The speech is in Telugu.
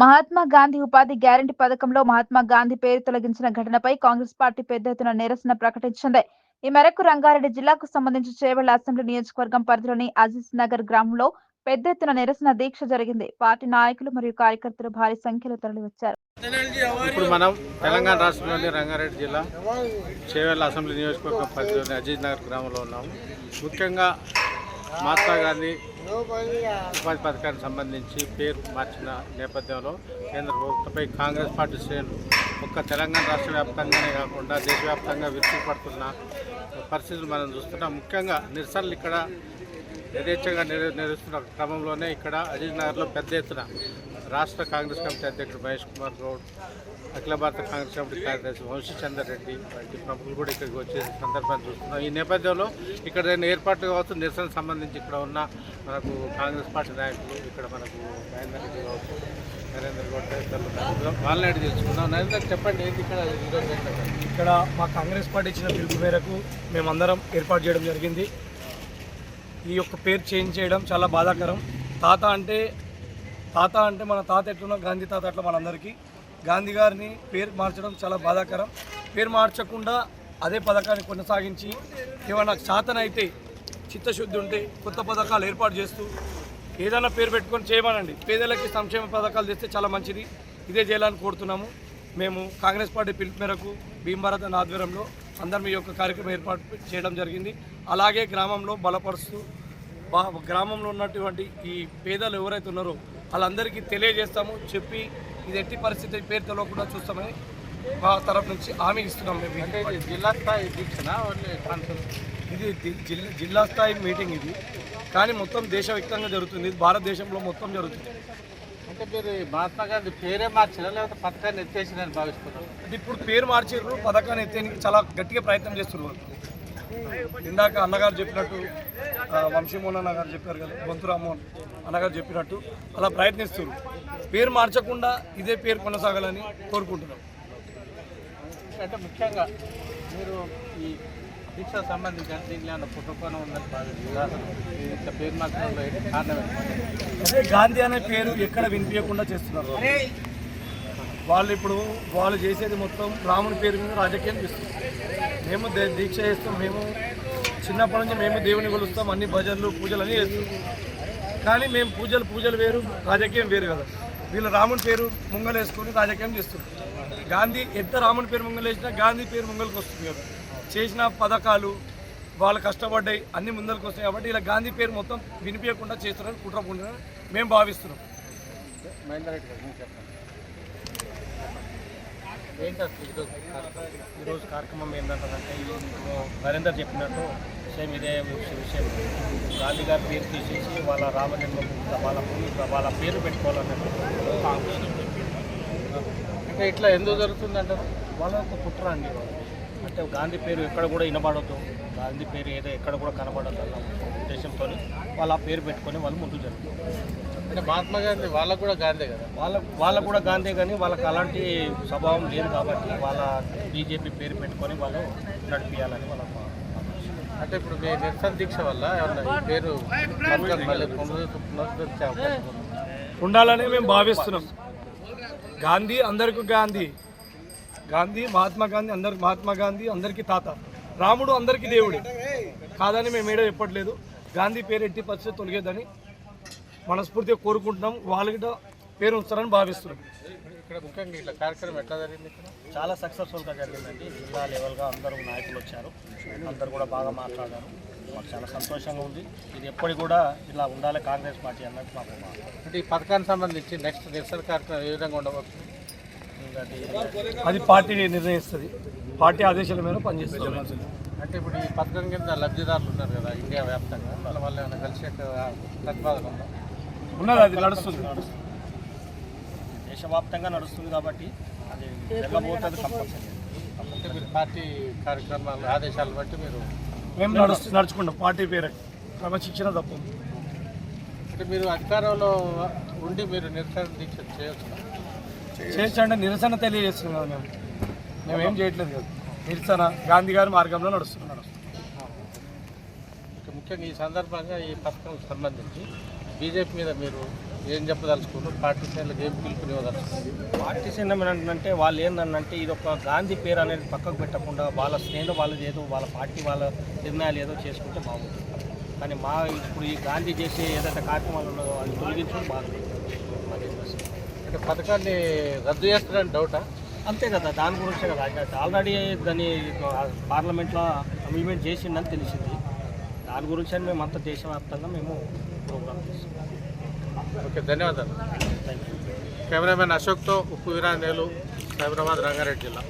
మహాత్మా గాంధీ ఉపాధి గ్యారంటీ పథకంలో మహాత్మా గాంధీ పేరు తొలగించిన ఘటనపై కాంగ్రెస్ పార్టీ పెద్ద ఎత్తున నిరసన ప్రకటించింది. ఈ మేరకు రంగారెడ్డి జిల్లాకు సంబంధించి చేవెళ్ల అసెంబ్లీ నియోజకవర్గం పరిధిలోని అజీజ్ నగర్ గ్రామంలో పెద్ద ఎత్తున నిరసన దీక్ష జరిగింది. పార్టీ నాయకులు మరియు కార్యకర్తలు భారీ సంఖ్యలో తరలివచ్చారు. ఇప్పుడు మనం తెలంగాణ రాష్ట్రంలోని రంగారెడ్డి జిల్లా చేవెళ్ల అసెంబ్లీ నియోజకవర్గం పరిధిలోని అజీజ్ నగర్ గ్రామంలో ఉన్నాము. ముఖ్యంగా మహాత్మా గాంధీ ఉపాధి పథకానికి సంబంధించి పేరు మార్చిన నేపథ్యంలో కేంద్ర ప్రభుత్వంపై కాంగ్రెస్ పార్టీ శ్రేణులు ఒక్క తెలంగాణ రాష్ట్ర వ్యాప్తంగానే కాకుండా దేశవ్యాప్తంగా విరుచుకుపడుతున్న పరిస్థితులు మనం చూస్తున్నాం. ముఖ్యంగా నిరసనలు ఇక్కడ యథేచ్ఛగా నిర్వహిస్తున్న క్రమంలోనే ఇక్కడ అజీజ్ నగర్లో పెద్ద ఎత్తున రాష్ట్ర కాంగ్రెస్ కమిటీ అధ్యక్షుడు మహేష్ కుమార్ గౌడ్, అఖిల భారత కాంగ్రెస్ కమిటీ కార్యదర్శి వంశీచందర్ రెడ్డి వంటి ప్రముఖులు కూడా ఇక్కడికి వచ్చే సందర్భాన్ని చూస్తున్నాం. ఈ నేపథ్యంలో ఇక్కడ ఏర్పాట్లు కావచ్చు, నిరసనకు సంబంధించి ఇక్కడ ఉన్న మనకు కాంగ్రెస్ పార్టీ నాయకులు ఇక్కడ మనకు నరేందర్ రెడ్డి కావచ్చు, నరేందర్ గౌడ్ తదితరులు వాళ్ళని అడిగి తెలుసుకున్నాం. నరేందర్ చెప్పండి, ఏంటి ఇక్కడ ఈరోజు ఇక్కడ మా కాంగ్రెస్ పార్టీ ఇచ్చిన పిలుపు మేరకు మేమందరం ఏర్పాటు చేయడం జరిగింది. ఈ యొక్క పేరు చేంజ్ చేయడం చాలా బాధాకరం. తాత అంటే మన తాత ఎట్లున్నా గాంధీ తాత అట్లా మనందరికీ గాంధీ గారిని పేరు మార్చడం చాలా బాధాకరం. పేరు మార్చకుండా అదే పథకాన్ని కొనసాగించి ఏమైనా శాతనైతే చిత్తశుద్ధి ఉంటే కొత్త పథకాలు ఏర్పాటు చేస్తూ ఏదైనా పేరు పెట్టుకొని చేయమనండి. పేదలకి సంక్షేమ పథకాలు తెస్తే చాలా మంచిది. ఇదే చేయాలని కోరుతున్నాము. మేము కాంగ్రెస్ పార్టీ పిలుపు మేరకు భీమభారత్ ఆధ్వర్యంలో అందరం ఈ యొక్క కార్యక్రమం ఏర్పాటు చేయడం జరిగింది. అలాగే గ్రామంలో బలపరుస్తూ గ్రామంలో ఉన్నటువంటి ఈ పేదలు ఎవరైతే ఉన్నారో వాళ్ళందరికీ తెలియజేస్తాము. చెప్పి ఇది ఎట్టి పరిస్థితి పేరు తెలియకుండా చూస్తామని మా తరఫు నుంచి హామీ ఇస్తున్నాం. మేము జిల్లా స్థాయి దీక్షణ ఇది జిల్లా స్థాయి మీటింగ్ ఇది, కానీ మొత్తం దేశవ్యాప్తంగా జరుగుతుంది. ఇది భారతదేశంలో మొత్తం జరుగుతుంది. అంటే మీరు మహాత్మా గాంధీ పేరే మార్చినా లేకపోతే పథకాన్ని ఎత్తేసినని భావిస్తున్నారు? అంటే ఇప్పుడు పేరు మార్చారు, పథకాన్ని ఎత్తేనికి చాలా గట్టిగా ప్రయత్నం చేస్తున్నారు. ఇందాక అన్నగారు చెప్పినట్టు, వంశీమోహన్ అన్నగారు చెప్పారు కదా, బొంతు రామ్మోహన్ అన్నగారు చెప్పినట్టు అలా ప్రయత్నిస్తున్నారు. పేరు మార్చకుండా ఇదే పేరు కొనసాగాలని కోరుకుంటున్నాం. అంటే ముఖ్యంగా మీరు ఈ దీక్షకు సంబంధించి దీనిలో ఏమన్నా పుట్టుకోవడం ఉందని భావిస్తున్నారు? పేరు మార్చడంలో కారణం అదే గాంధీ అనే పేరు ఎక్కడ వినిపించకుండా చేస్తున్నారు వాళ్ళు చేసేది మొత్తం రాముని పేరు మీద రాజకీయం చేస్తున్నారు. మేము దీక్ష చేస్తాం. మేము చిన్నప్పటి నుంచి మేము దేవుని కొలుస్తాం, అన్ని భజనలు పూజలు అన్నీ చేస్తాం. కానీ మేము పూజలు వేరు, రాజకీయం వేరు కదా. వీళ్ళు రాముని పేరు ముంగలేసుకొని రాజకీయం చేస్తున్నారు. గాంధీ ఎంత రాముని పేరు ముంగలేసినా గాంధీ పేరు ముంగలకు వస్తుంది కదా. చేసిన పథకాలు వాళ్ళు కష్టపడ్డాయి అన్ని ముందరకు వస్తాయి కాబట్టి ఇలా గాంధీ పేరు మొత్తం వినిపించకుండా చేస్తున్నారని కుట్రకుండా మేము భావిస్తున్నాం. ఈరోజు కార్యక్రమం ఏంటంటే నరేందర్ చెప్పినట్టు సేమ్ ఇదే విషయం. గాంధీ గారి పేరు తీసేసి వాళ్ళ రామజన్మభూమి వాళ్ళ పేరు పెట్టుకోవాలన్నట్టు అంటే ఇట్లా ఎందుకు జరుగుతుందంటారు? వాళ్ళ ఒక కుట్ర అండి. అంటే గాంధీ పేరు ఎక్కడ కూడా వినబడద్దు, గాంధీ పేరు ఏదో ఎక్కడ కూడా కనబడద్దు అన్న ఉద్దేశంతో వాళ్ళు ఆ పేరు పెట్టుకొని వాళ్ళు ముందుకు జరుగుతుంది. అంటే మహాత్మా గాంధీ వాళ్ళకు కూడా గాంధీ కదా, వాళ్ళకు కూడా గాంధీ, కానీ వాళ్ళకి అలాంటి స్వభావం లేదు కాబట్టి వాళ్ళ బీజేపీ పేరు పెట్టుకొని వాళ్ళు నడిపించాలని వాళ్ళ. అంటే ఇప్పుడు మీ నిరసన దీక్ష వల్ల ఈ పేరు ఉండాలని మేము భావిస్తున్నాం. గాంధీ అందరికీ గాంధీ మహాత్మా గాంధీ అందరికీ తాత, రాముడు అందరికీ దేవుడే కాదని మేము ఏడో చెప్పట్లేదు. గాంధీ పేరు ఎట్టి పరిస్థితి తొలగేదని మనస్ఫూర్తిగా కోరుకుంటున్నాం. వాళ్ళకి పేరు ఉంచాలని భావిస్తున్నాం. ఇక్కడ ముఖ్యంగా ఇట్లా కార్యక్రమం ఎట్లా జరిగింది? ఇక్కడ చాలా సక్సెస్ఫుల్గా జరిగిందండి. జిల్లా లెవెల్గా అందరూ నాయకులు వచ్చారు, అందరూ కూడా బాగా మాట్లాడారు. మాకు చాలా సంతోషంగా ఉంది. ఇది ఎప్పటి కూడా ఇలా ఉండాలి కాంగ్రెస్ పార్టీ అన్నట్టు మాకు. అంటే ఈ పథకానికి సంబంధించి నెక్స్ట్ నిరసన కార్యక్రమం ఏ విధంగా ఉండవచ్చు? అది పార్టీ నిర్ణయిస్తుంది. పార్టీ ఆదేశాల మీద పనిచేస్తుంది. అంటే ఇప్పుడు ఈ పథకం కింద లబ్ధిదారులు ఉన్నారు కదా ఇండియా వ్యాప్తంగా, వాళ్ళ వల్ల ఏమైనా కలిసే ప్రతిపాదన ఉన్నది, అది నడుస్తుంది. దేశవ్యాప్తంగా నడుస్తుంది కాబట్టి అది వెళ్ళబోతుంది కంపల్సరీ. అంటే మీరు పార్టీ కార్యక్రమాలు ఆదేశాలు బట్టి మేము నడుచుకుంటాం. పార్టీ పేరు క్రమశిక్షణ తప్పు. అంటే మీరు అధికారంలో ఉండి మీరు నిరసన దీక్ష చేయొచ్చంటే నిరసన తెలియజేస్తున్నాం కదా. మేమేం చేయట్లేదు కదా. నిరసన గాంధీ గారి మార్గంలో నడుస్తున్నాం. ముఖ్యంగా ఈ సందర్భంగా ఈ పథకం సంబంధించి బీజేపీ మీద మీరు ఏం చెప్పదలుచుకున్నారు? పార్టీ శ్రేణులకు ఏం పిలుపునివ్వదలుచుకున్నారు? పార్టీ సినిమా ఏంటంటే వాళ్ళు ఏంటంటే ఇది ఒక గాంధీ పేరు అనేది పక్కకు పెట్టకుండా వాళ్ళ స్నేహం వాళ్ళది ఏదో వాళ్ళ పార్టీ వాళ్ళ నిర్ణయాలు ఏదో చేసుకుంటే బాగుంటుంది. కానీ మా ఇప్పుడు ఈ గాంధీ చేసే ఏదైతే కార్యక్రమాలు ఉన్నదో అది తొలగించడం బాగుంటుంది. అంటే పథకాన్ని రద్దు చేస్తారని డౌటా? అంతే కదా, దాని గురించే కదా. ఆల్రెడీ దాన్ని పార్లమెంట్లో అమెండ్మెంట్ చేసిందని తెలిసింది. దాని గురించి అని మేము అంతా దేశవ్యాప్తంగా మేము ప్రోగ్రామ్ చేస్తాం. ఓకే, ధన్యవాదాలు. Thank you. కెమెరామెన్ అశోక్తో ఉప్పు వీరాంజనేయులు, సైబరాబాద్, రంగారెడ్డి జిల్లా.